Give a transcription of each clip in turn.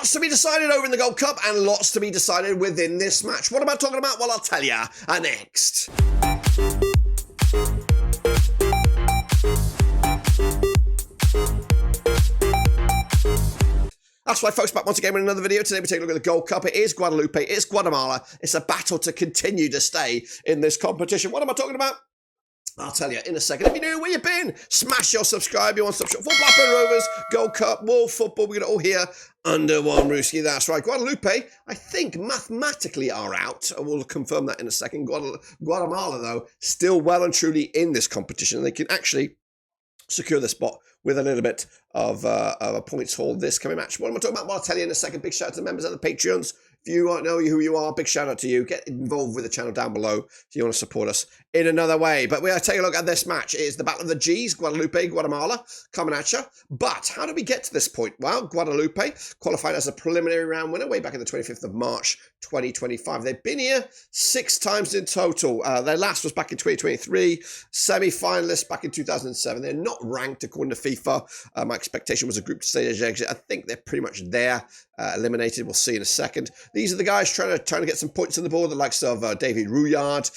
Lots to be decided over in the Gold Cup and lots to be decided within this match. What am I talking about? Well, I'll tell you next. That's right, folks, back once again with another video. Today we take a look at the Gold Cup. It is Guadeloupe, it's Guatemala. It's a battle to continue to stay in this competition. What am I talking about? I'll tell you in a second. If you're new, where you been? Smash your subscribe, your one-stop shop for Blackburn Rovers, Gold Cup, world football. We're going to all here under one rooski. That's right. Guadeloupe, I think, mathematically are out. We'll confirm that in a second. Guatemala, though, still well and truly in this competition. They can actually secure the spot with a little bit of a points haul this coming match. What am I talking about? Well, I'll tell you in a second. Big shout out to the members of the Patreons. If you don't know who you are, big shout out to you. Get involved with the channel down below if you want to support us in another way. But we'll take a look at this match. It is the Battle of the G's, Guadeloupe, Guatemala, coming at you. But how did we get to this point? Well, Guadeloupe qualified as a preliminary round winner way back in the 25th of March, 2025. They've been here 6 times in total. Their last was back in 2023, semi-finalists back in 2007. They're not ranked according to FIFA. My expectation was a group stage exit. I think they're pretty much there, eliminated. We'll see in a second. These are the guys trying to get some points on the board, the likes of David Rouillard,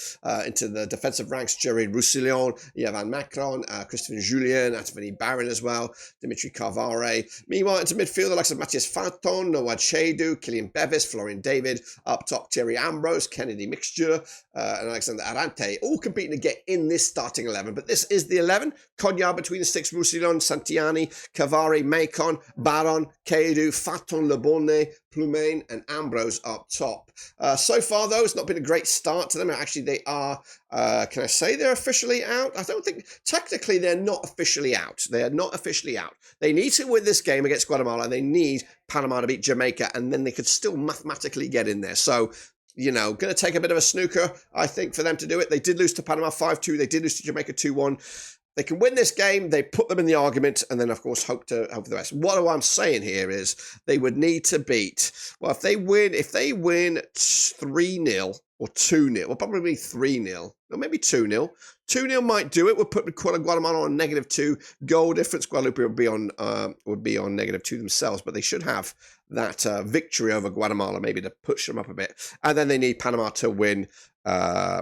into the defensive ranks, Jerry Roussillon, Yvan Macron, Christophe Julien, Anthony Barron as well, Dimitri Carvare. Meanwhile, into midfield, the likes of Matthias Fanton, Noah Chedu, Kylian Bevis, Florian David, up top, Thierry Ambrose, Kennedy Mixture, and Alexander Arante, all competing to get in this starting 11. But this is the 11. Cognac between the sticks, Roussillon, Santiani, Carvare, Macon, Baron, Chedu, Fanton, Lebonne, Plumain, and Ambrose up top. So far, though, it's not been a great start to them. Actually, they are, can I say they're officially out? I don't think, technically, they're not officially out. They are not officially out. They need to win this game against Guatemala. They need Panama to beat Jamaica, and then they could still mathematically get in there. So, you know, going to take a bit of a snooker, I think, for them to do it. They did lose to Panama 5-2. They did lose to Jamaica 2-1. They can win this game, they put them in the argument, and then, of course, hope for the rest. What I'm saying here is they would need to beat, well, if they win 3-0 or 2-0, well, probably 3-0, or maybe 2-0. 2-0 might do it. We'll put Guatemala on -2. Goal difference, Guadeloupe would be on -2 themselves, but they should have that victory over Guatemala, maybe to push them up a bit. And then they need Panama to win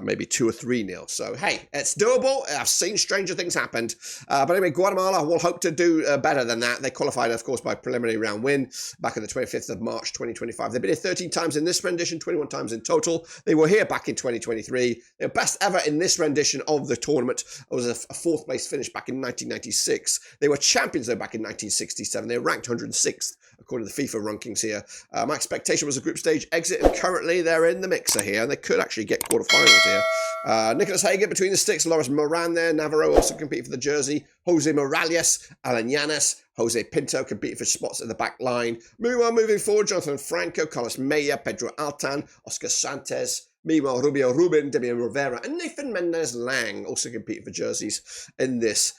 maybe 2 or 3-0. So, hey, it's doable. I've seen stranger things happen. But anyway, Guatemala will hope to do better than that. They qualified, of course, by preliminary round win back on the 25th of March, 2025. They've been here 13 times in this rendition, 21 times in total. They were here back in 2023. Their best ever in this rendition of the tournament was a 4th place finish back in 1996. They were champions, though, back in 1967. They were ranked 106th, according to the FIFA rankings here. My expectation was a group stage exit, and currently they're in the mixer here, and they could actually get quarterfinals here. Nicholas Hager between the sticks, Loris Moran there, Navarro also competing for the jersey, Jose Morales, Alan Yanes, Jose Pinto competing for spots at the back line. Meanwhile, moving forward, Jonathan Franco, Carlos Maya, Pedro Altan, Oscar Santos. Meanwhile, Rubio Ruben, Demian Rivera, and Nathan Mendez Lang also competing for jerseys in this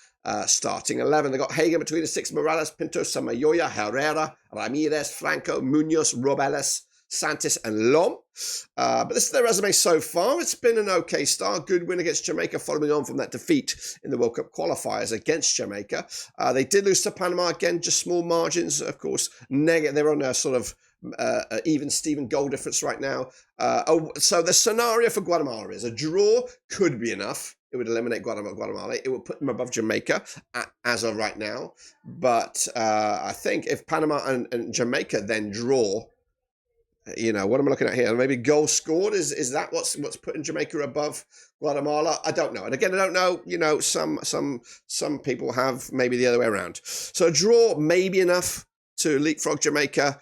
starting 11. They got Hager between the sticks, Morales, Pinto, Samayoya, Herrera, Ramirez, Franco, Munoz, Robales, Santos, and Lom. But this is their resume so far. It's been an okay start. Good win against Jamaica following on from that defeat in the World Cup qualifiers against Jamaica. They did lose to Panama again, just small margins, of course. They're on a sort of even Steven goal difference right now. So the scenario for Guatemala is a draw could be enough. It would eliminate Guatemala. It would put them above Jamaica as of right now. But I think if Panama and Jamaica then draw, you know, what am I looking at here? Maybe goals scored. Is that what's putting Jamaica above Guatemala? I don't know. And again, I don't know. You know, some people have maybe the other way around. So a draw may be enough to leapfrog Jamaica.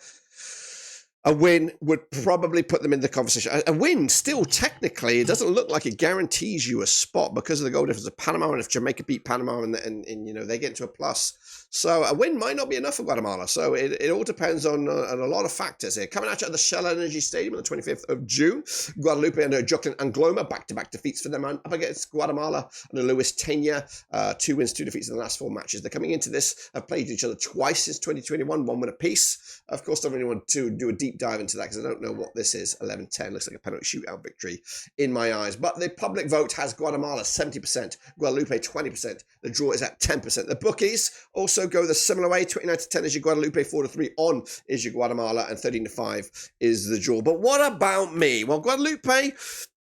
A win would probably put them in the conversation. A win, still technically, it doesn't look like it guarantees you a spot because of the goal difference of Panama. And if Jamaica beat Panama and you know they get into a plus, so a win might not be enough for Guatemala. So it all depends on a lot of factors here. Coming at you at the Shell Energy Stadium on the 25th of June, Guadeloupe under Joaquin Angloma, back-to-back defeats for them up against Guatemala under Luis Tena. 2 wins, 2 defeats in the last 4 matches. They're coming into this, have played each other twice since 2021, 1 win apiece. Of course, I don't really want to do a deep dive into that because I don't know what this is. 11-10 looks like a penalty shootout victory in my eyes. But the public vote has Guatemala 70%, Guadeloupe 20%. The draw is at 10%. The bookies also also go the similar way. 29-10 is your Guadeloupe, 4-3 on is your Guatemala, and 13-5 is the draw. But what about me? Well, Guadeloupe,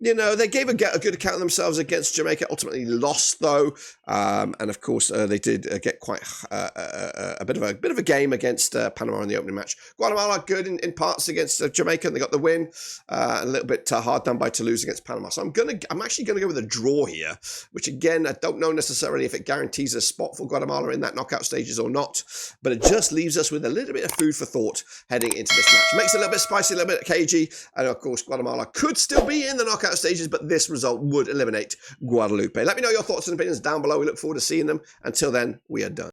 you know, they gave a good account of themselves against Jamaica, ultimately lost though, and of course they did get quite a bit of a game against Panama in the opening match. Guatemala good in parts against Jamaica, and they got the win. A little bit hard done by Toulouse against Panama. So I'm actually gonna go with a draw here, which again I don't know necessarily if it guarantees a spot for Guatemala in that knockout stages or not, but it just leaves us with a little bit of food for thought heading into this match. Makes it a little bit spicy, a little bit cagey, and of course Guatemala could still be in the knockout stages, but this result would eliminate Guadeloupe. Let me know your thoughts and opinions down below. We look forward to seeing them. Until then, we are done.